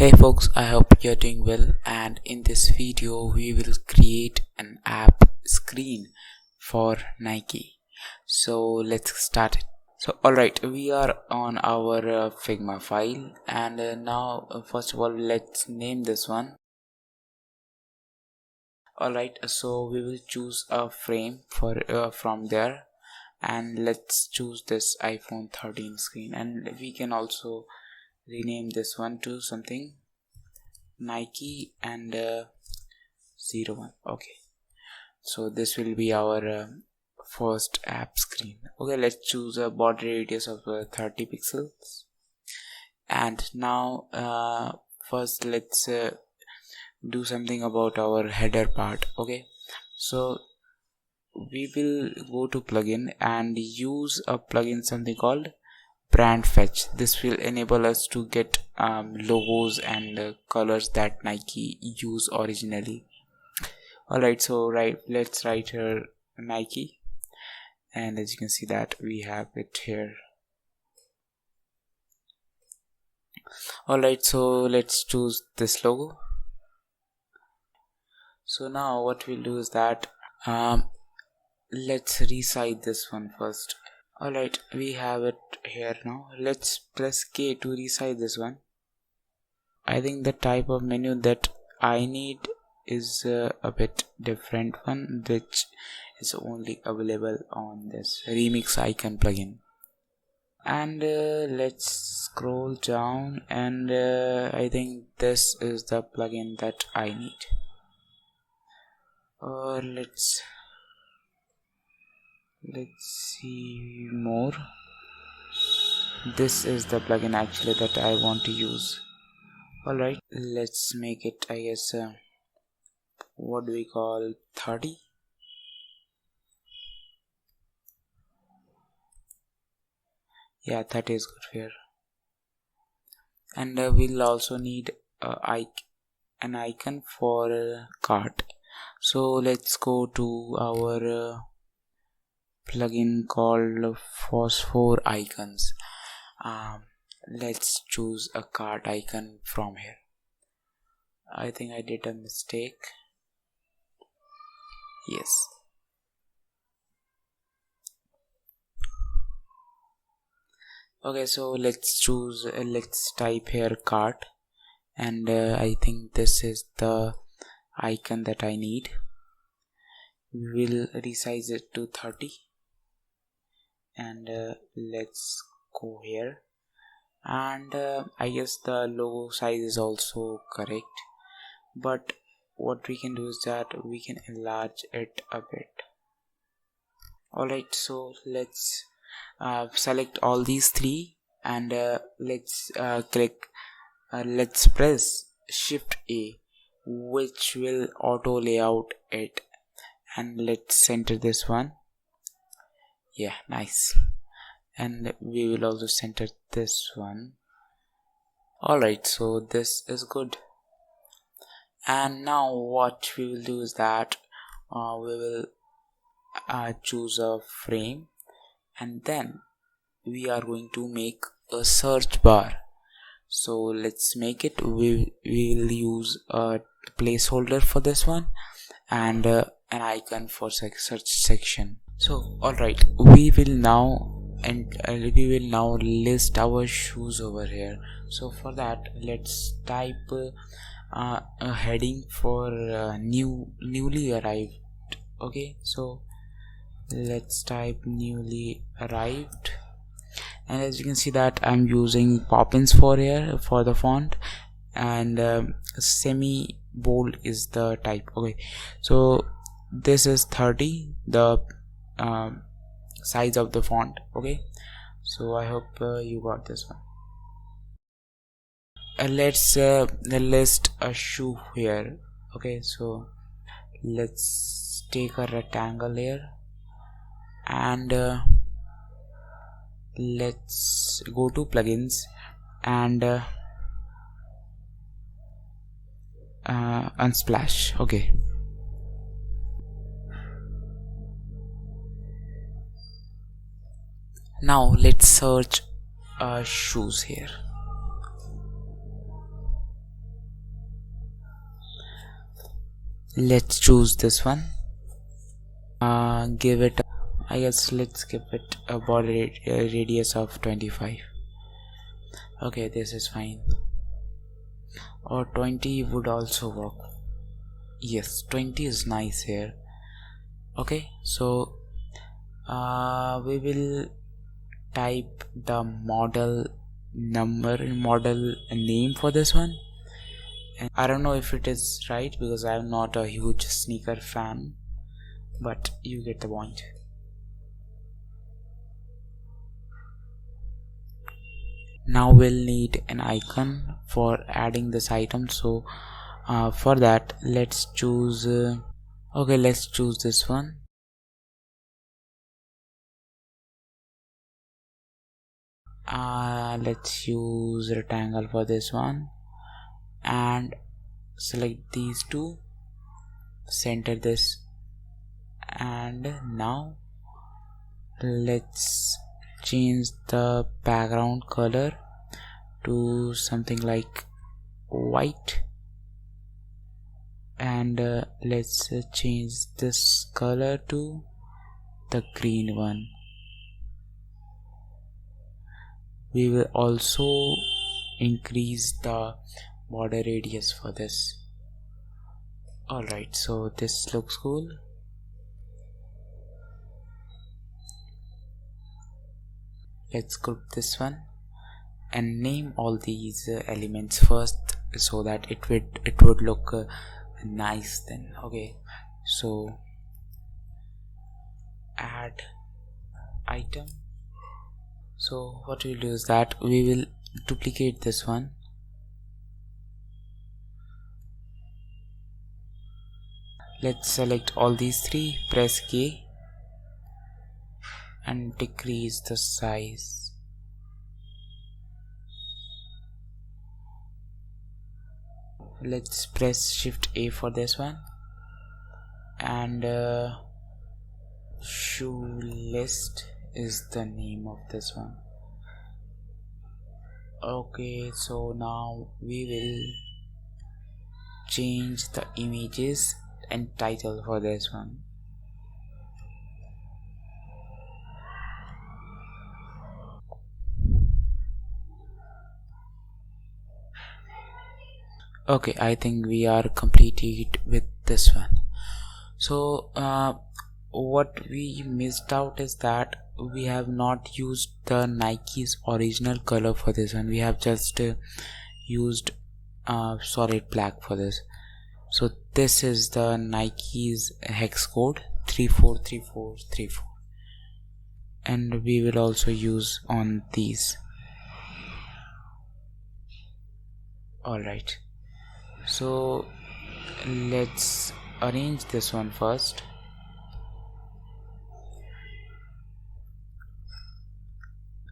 Hey folks, I hope you're doing well, and in this video we will create an app screen for Nike. So let's start it. So alright, we are on our Figma file, and now first of all let's name this one. Alright, so we will choose a frame for from there, and let's choose this iPhone 13 screen, and we can also rename this one to something Nike and 01. Okay, so this will be our first app screen. Okay, let's choose a border radius of 30 pixels, and now first let's do something about our header part. Okay, so we will go to plugin and use a plugin something called brand fetch. This will enable us to get logos and colors that Nike use originally. Alright, so let's write here Nike, and as you can see that we have it here. Alright, so let's choose this logo. So now what we'll do is that let's resize this one first. Alright, we have it here now. Let's press K to resize this one. I think the type of menu that I need is a bit different one, which is only available on this remix icon plugin. And let's scroll down, and I think this is the plugin that I need. Let's see more. This is the plugin actually that I want to use. Alright, let's make it, I guess, what do we call 30? Yeah, 30 is good here. And we'll also need an icon for cart. So let's go to our plugin called phosphor icons. Let's choose a cart icon from here. I think I did a mistake. Yes. Okay, so let's choose, let's type here cart, and I think this is the icon that I need. We will resize it to 30, and let's go here, and I guess the logo size is also correct, but what we can do is that we can enlarge it a bit. Alright, so let's select all these three, and let's press Shift A, which will auto layout it, and let's center this one. Yeah, nice. And we will also center this one. Alright, so this is good. And now what we will do is that we will choose a frame, and then we are going to make a search bar. So let's make it. We will use a placeholder for this one, and an icon for search section. So alright, we will now list our shoes over here. So for that, let's type a heading for newly arrived. Okay, so let's type newly arrived, and as you can see that I'm using Poppins for here for the font, and semi bold is the type. Okay, so this is 30, the size of the font. Okay, so I hope you got this one. Let's list a shoe here. Okay, so let's take a rectangle here, and let's go to plugins and unsplash. Okay, now let's search shoes here. let's choose this one. Give it, I guess let's give it a border radius of 25. Okay, this is fine. Or 20 would also work. Yes, 20 is nice here. Okay, so we will type the model name for this one, and I don't know if it is right because I'm not a huge sneaker fan, but you get the point. Now we'll need an icon for adding this item, so for that let's choose okay, let's choose this one. Let's use rectangle for this one and select these two, center this, and now let's change the background color to something like white, and let's change this color to the green one. We will also increase the border radius for this. Alright, so this looks cool. Let's group this one and name all these elements first so that it would look nice then. Okay, so add item. So what we'll do is that we will duplicate this one, let's select all these three, press K and decrease the size. Let's press Shift A for this one, and shoe list is the name of this one. Okay, so now we will change the images and title for this one. Okay, I think we are completed with this one. So what we missed out is that we have not used the Nike's original color for this one. We have just used solid black for this. So this is the Nike's hex code 343434, and we will also use on these. Alright, so let's arrange this one first.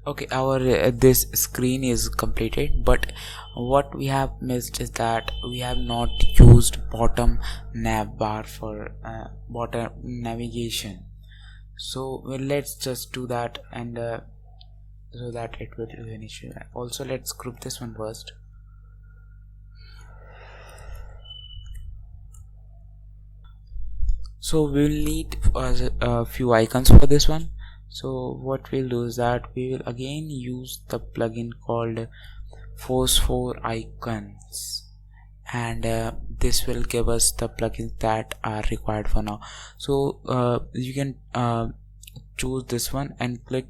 Okay, our this screen is completed, but what we have missed is that we have not used bottom nav bar for bottom navigation. So let's just do that, and so that it will be an issue. Also, let's group this one first. So we'll need a few icons for this one. So what we'll do is that we will again use the plugin called Phosphor Icons, and this will give us the plugins that are required for now. So you can choose this one and click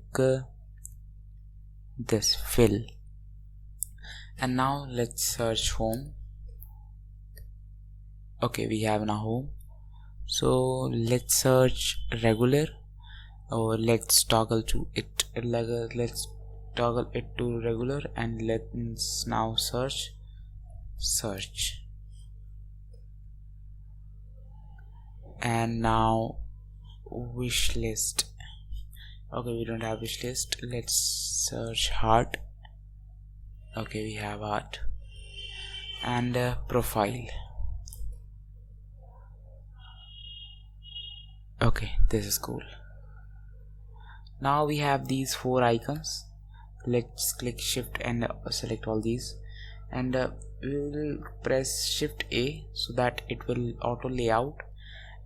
this fill, and now let's search home. Okay, we have now home. So let's search regular, or let's toggle to it, let's toggle it to regular, and let's now search and now wish list. Okay, we don't have wish list. Let's search heart. Okay, we have heart, and profile. Okay, this is cool. Now we have these 4 icons. Let's click shift and select all these, and we will press Shift A so that it will auto layout,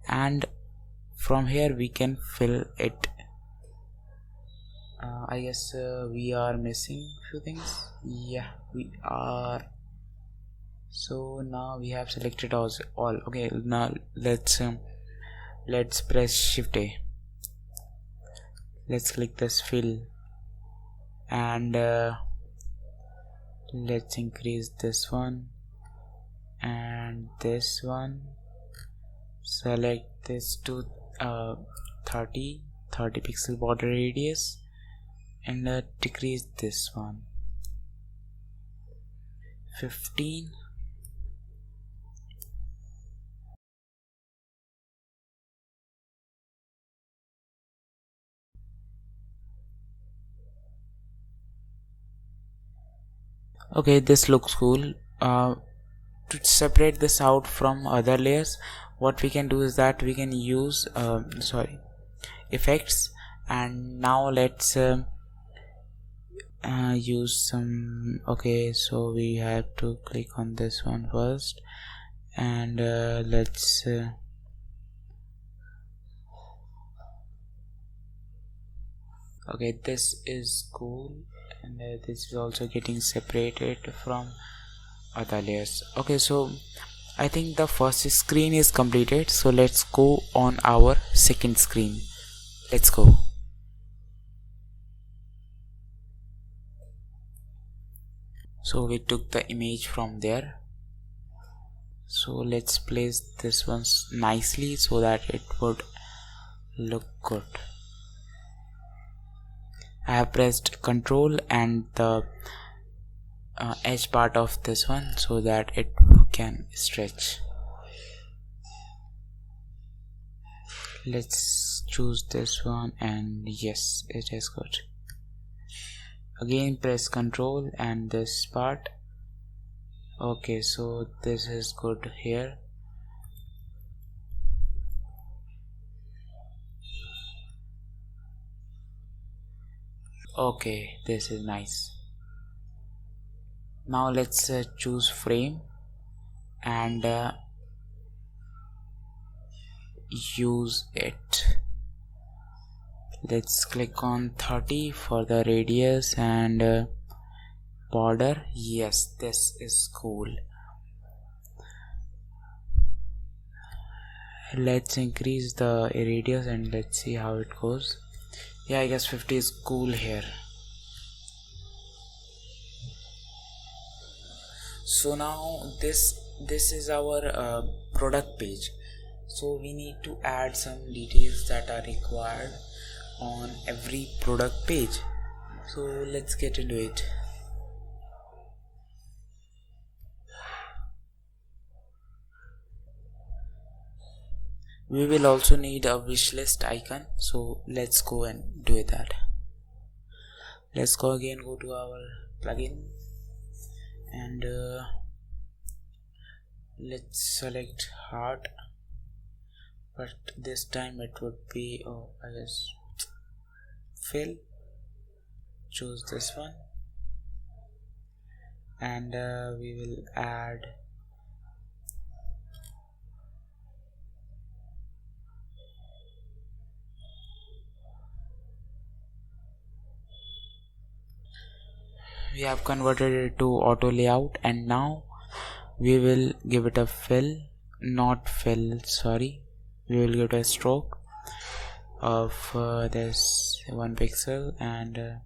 and from here we can fill it. I guess we are missing few things. Yeah, we are. So now we have selected all. Okay, now let's press Shift A. Let's click this fill, and let's increase this one and this one. Select this to 30 pixel border radius, and decrease this one 15. Okay, this looks cool. To separate this out from other layers, what we can do is that we can use effects, and now let's use some. Okay, so we have to click on this one first, and let's okay, this is cool, and this is also getting separated from other layers. Okay, so I think the first screen is completed, so let's go on our second screen. Let's go. So we took the image from there, so let's place this one nicely so that it would look good. I have pressed Ctrl and the edge part of this one so that it can stretch. Let's choose this one, and yes, it is good. Again press Ctrl and this part. Okay, so this is good here. Okay, this is nice. Now let's choose frame and use it. Let's click on 30 for the radius and border. Yes, this is cool. Let's increase the radius and let's see how it goes. Yeah, I guess 50 is cool here. So now this is our product page. So we need to add some details that are required on every product page. So let's get into it. We will also need a wishlist icon, so let's go and do that. Let's go again, go to our plugin, and let's select heart, but this time it would be I guess fill. Choose this one, and we will add we have converted it to auto layout, and now we will give it a fill, not fill, sorry, we will give it a stroke of this 1 pixel, and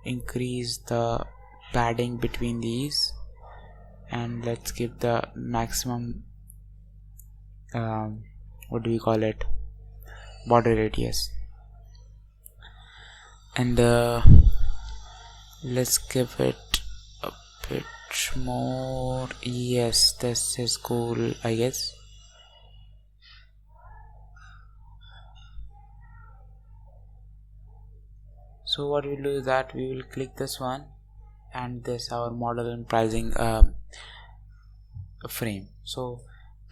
increase the padding between these, and let's give the maximum what do we call it, border radius, and let's give it a bit more. Yes, this is cool, I guess. So what we'll do is that we will click this one and this our model and pricing frame. So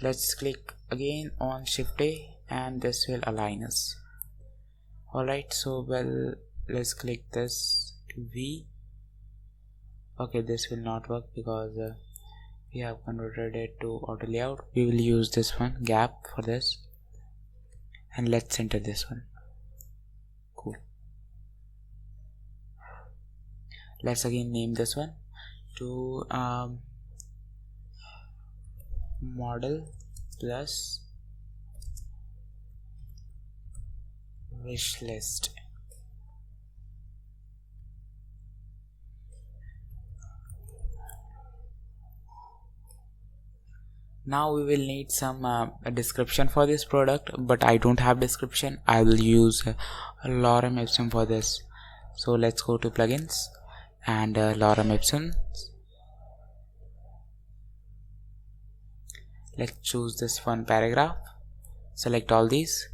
let's click again on Shift A, and this will align us. Alright, so let's click this V. Okay, this will not work because we have converted it to auto layout. We will use this one, gap, for this, and let's enter this one. Cool. Let's again name this one to model plus wish list. Now we will need some a description for this product, but I don't have description. I will use ⴤ for this. So let's go to plugins and ⴤ. Let's choose this one paragraph, select all these,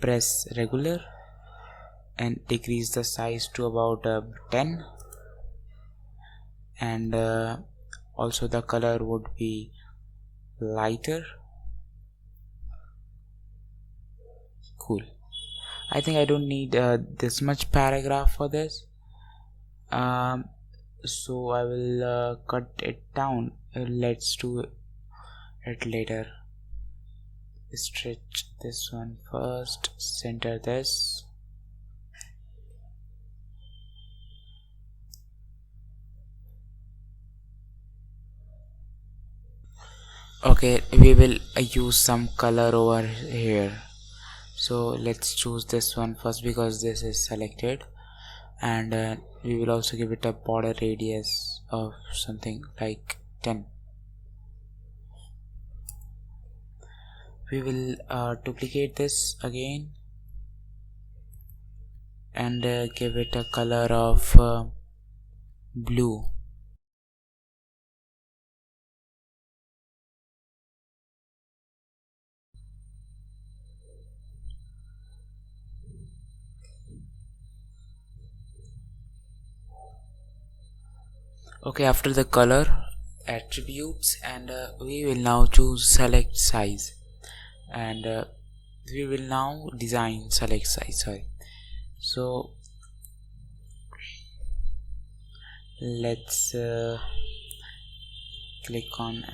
press regular and decrease the size to about 10, and also the color would be lighter. Cool. I think I don't need this much paragraph for this, so I will cut it down. Let's do it later. Stretch this one first, center this. Okay, we will use some color over here. So let's choose this one first because this is selected, and we will also give it a border radius of something like 10. We will duplicate this again and give it a color of blue. Okay, after the color, attributes, and we will now choose select size, and we will now design select size. So let's click on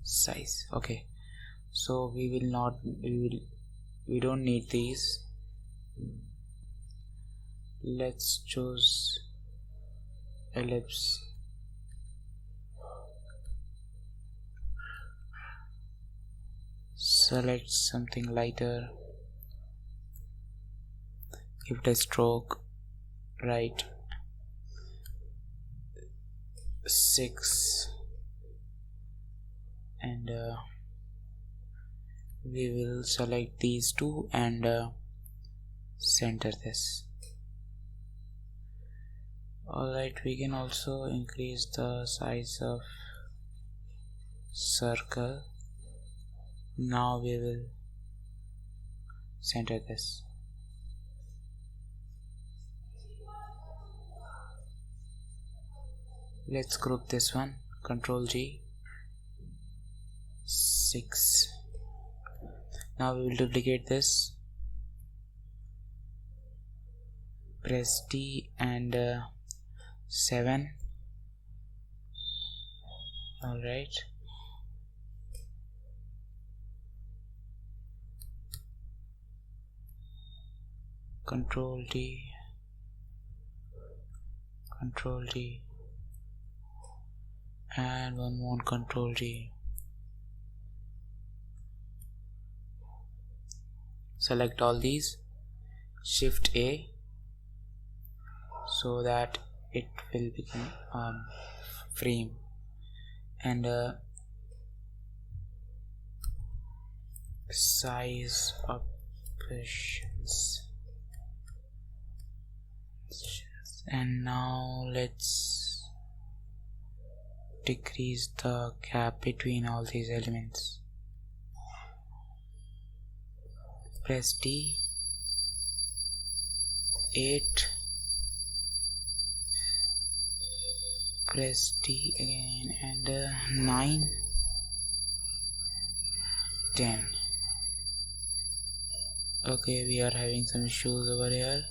size. Okay, so we don't need these. Let's choose ellipse. Select something lighter, give it a stroke, right 6, and we will select these two and center this. Alright, we can also increase the size of circle. Now we will center this. Let's group this one, Ctrl G, 6. Now we will duplicate this, press D and 7. Alright, Ctrl D, Ctrl D, and one more Ctrl D. Select all these, Shift A, so that it will become frame, and size options. And now let's decrease the gap between all these elements. Press D, 8, press D again, and 9, 10. Okay, we are having some issues over here.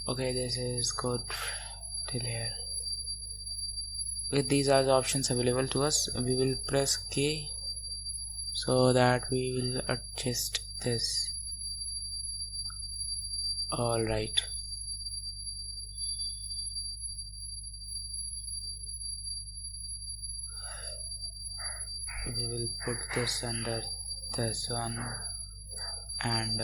Okay, this is good till here. With these are the options available to us. We will press K so that we will adjust this. Alright. We will put this under this one and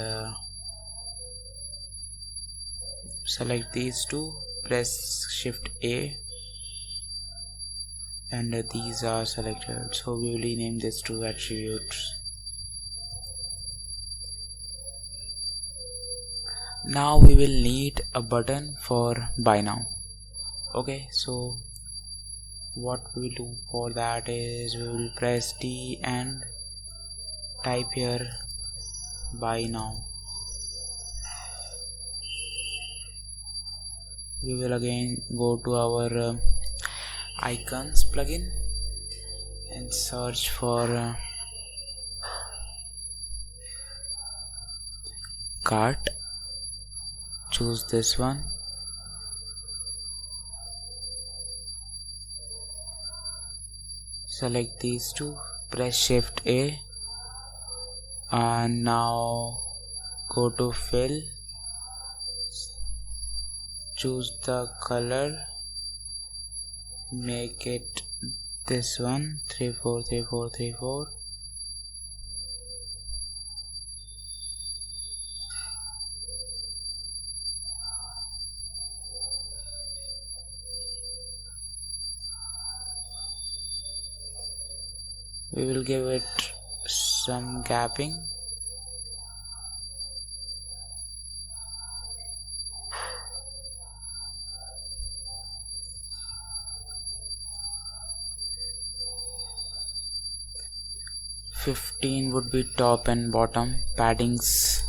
select these two, press Shift A, and these are selected. So we will rename this to attributes. Now we will need a button for buy now. Okay, so what we will do for that is we will press D and type here buy now. We will again go to our icons plugin and search for cart. Choose this one. Select these two, press Shift A, and now go to fill. Choose the color, make it this one, 343434. We will give it some gapping. $15 would be top and bottom paddings,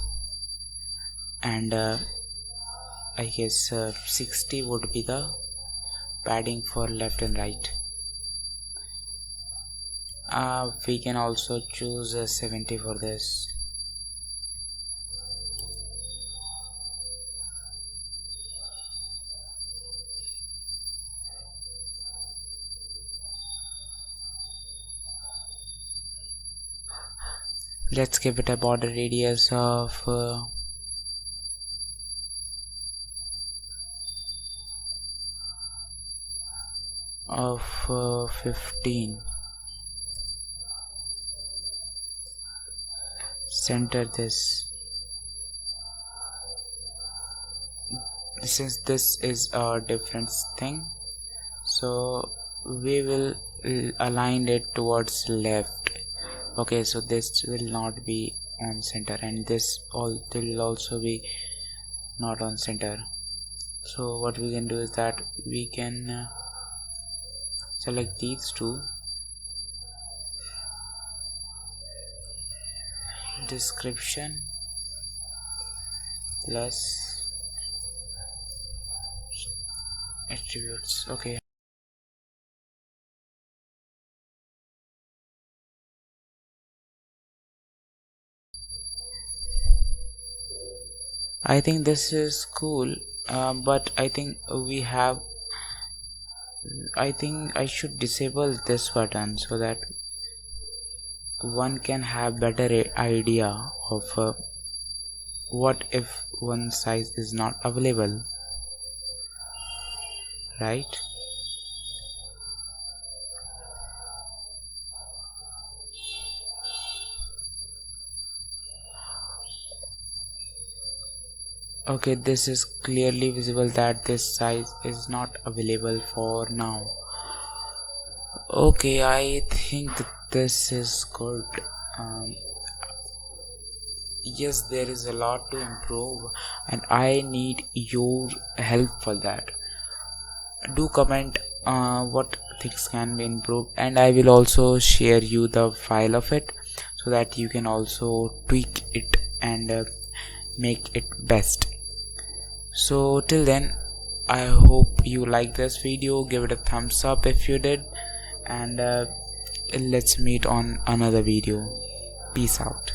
and I guess 60 would be the padding for left and right. We can also choose 70 for this. Let's give it a border radius of 15. Center this. Since this is a different thing, so we will align it towards left. Okay, so this will not be on center, and this will also be not on center. So what we can do is that we can select these two, description plus attributes. Okay, I think this is cool, but I think I should disable this button so that one can have better idea of what if one size is not available, right? Okay, this is clearly visible that this size is not available for now. Okay, I think this is good. Yes, there is a lot to improve and I need your help for that. Do comment what things can be improved, and I will also share you the file of it so that you can also tweak it and make it best. So till then, I hope you like this video. Give it a thumbs up if you did, and let's meet on another video. Peace out.